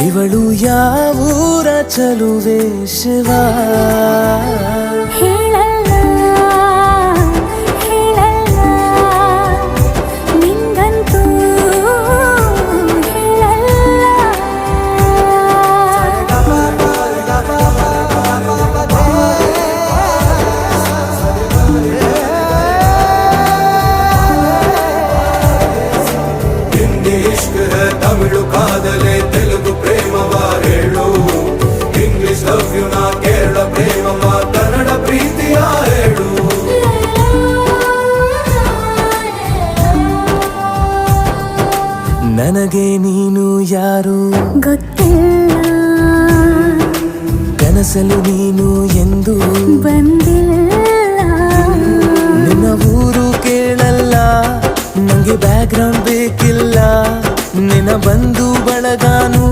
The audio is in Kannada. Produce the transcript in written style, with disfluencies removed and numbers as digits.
ಇವಳು ಯಾವೂರ ಚಲುವೆ ಶಿವ ಹೇಳಲ್ಲ ಹೇಳಲ್ಲ ನಿಂಗಂತೂ ತಮಿಳು ಕಾದಲೆ ತೆಲುಗು ಪ್ರೇಮವ ಹೇಳು ಇಂಗ್ಲಿಷ್ ಲವ್ ಯು ನಾ ಕೇರಳ ಪ್ರೇಮವ ಕನ್ನಡ ಪ್ರೀತಿಯ ಹೇಳು ನನಗೆ ನೀನು ಯಾರು ಗೊತ್ತಿಲ್ಲ ಕನಸಲು ನೀನು ಎಂದು ಬಂದಿಲ್ಲ ನಿನ್ನ ಊರು ಕೇಳಲ್ಲ ನಂಗೆ ಬ್ಯಾಕ್ಗ್ರೌಂಡ್ ಬೇಕಿಲ್ಲ ನಿನ್ನ ಬಂಧು ಬಳಗಾನು